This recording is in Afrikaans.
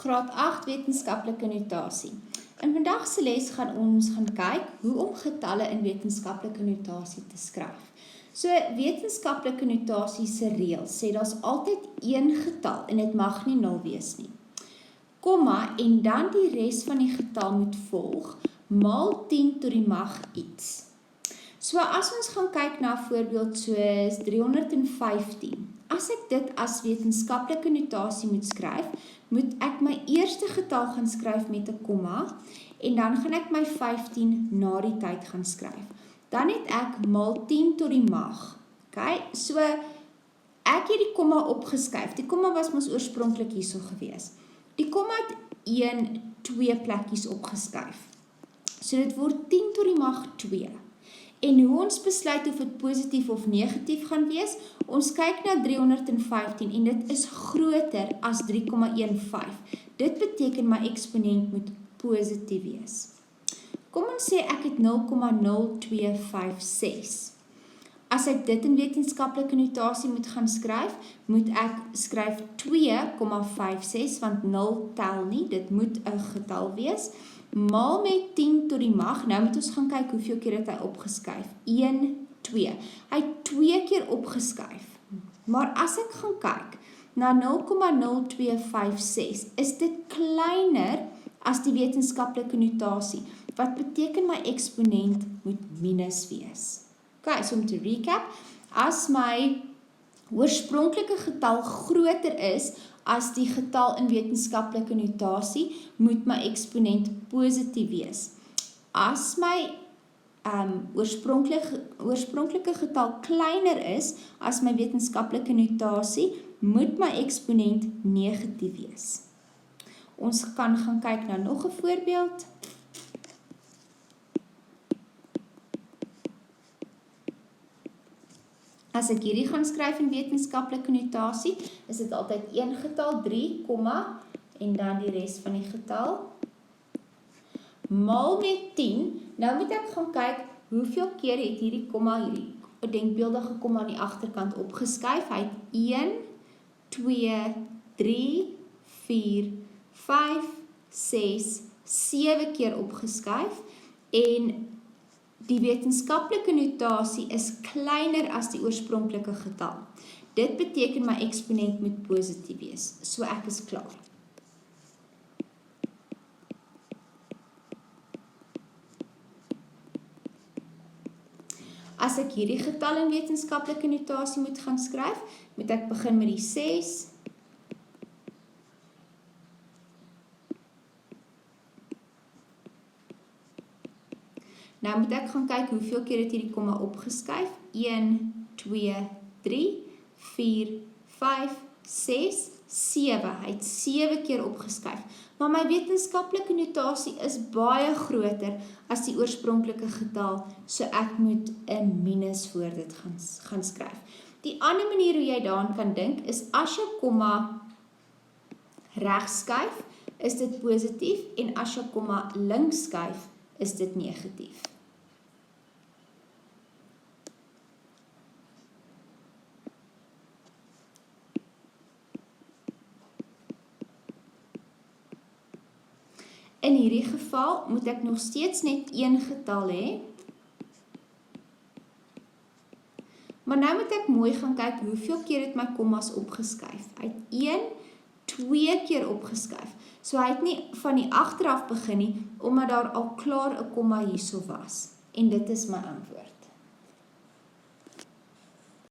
Graad 8 wetenskaplike notasie. In vandag se les gaan ons kyk hoe om getalle in wetenskaplike notasie te skryf. So wetenskaplike notasie se reël sê daar's altyd een getal en dit mag nie 0 wees nie. Komma en dan die res van die getal moet volg maal 10 tot die mag iets. So as ons gaan kyk na 'n voorbeeld soos 315, as ek dit as wetenskaplike notasie moet skryf, moet ek my eerste getal gaan skryf met 'n komma en dan gaan ek my 15 na die tyd gaan skryf. Dan het ek maal 10 tot die mag. Okay? So ek het die komma opgeskuif. Die komma was mos oorspronklik hierso gewees. Die komma het 2 plekkies opgeskuif. So dit word 10 tot die mag 2. En hoe ons besluit of dit positief of negatief gaan wees, ons kyk na 315 en dit is groter as 3,15. Dit beteken my eksponent moet positief wees. Kom ons sê ek het 0,0256. As ek dit in wetenskaplike notasie moet gaan skryf, moet ek skryf 2,56 want 0 tel nie, dit moet 'n getal wees. Maal met 10 tot die mag, nou moet ons gaan kyk hoeveel keer het hy opgeskuif. 1, 2. Hy het 2 keer opgeskuif. Maar as ek gaan kyk na 0,0256, is dit kleiner as die wetenskaplike notasie, wat beteken my eksponent moet minus wees. Okay, so om te recap, as my oorspronklike getal groter is as die getal in wetenskaplike notasie, moet my eksponent positief wees. As my oorspronklike getal kleiner is as my wetenskaplike notasie, moet my eksponent negatief wees. Ons kan gaan kyk na nog 'n voorbeeld. As ek hierdie gaan skryf in wetenskaplike notasie, is dit altyd een getal, 3, en dan die res van die getal. Maal met 10, nou moet ek gaan kyk, hoeveel keer het hierdie komma, hierdie denkbeeldige komma aan die agterkant opgeskuif. Hy het 1, 2, 3, 4, 5, 6, 7 keer opgeskuif en die wetenskaplike notasie is kleiner as die oorspronklike getal. Dit beteken my eksponent moet positief wees. So ek is klaar. As ek hierdie getal in wetenskaplike notasie moet gaan skryf, moet ek begin met die 6. Nou moet ek gaan kyk hoeveel keer het hierdie komma opgeskuif. 1, 2, 3, 4, 5, 6, 7. Hy het 7 keer opgeskuif. Maar my wetenskaplike notasie is baie groter as die oorspronklike getal, so ek moet 'n minus voor dit gaan skryf. Die ander manier hoe jy daaraan kan dink, is as jou komma regs skuif, is dit positief, en as jou komma links skuif, is dit negatief. In hierdie geval moet ek nog steeds net een getal hê. Maar nou moet ek mooi gaan kyk hoeveel keer het my kommas opgeskuif. Hy het 1, 2 keer opgeskuif. So hy het nie van die agteraf begin nie, omdat daar al klaar 'n komma hierso was. En dit is my antwoord.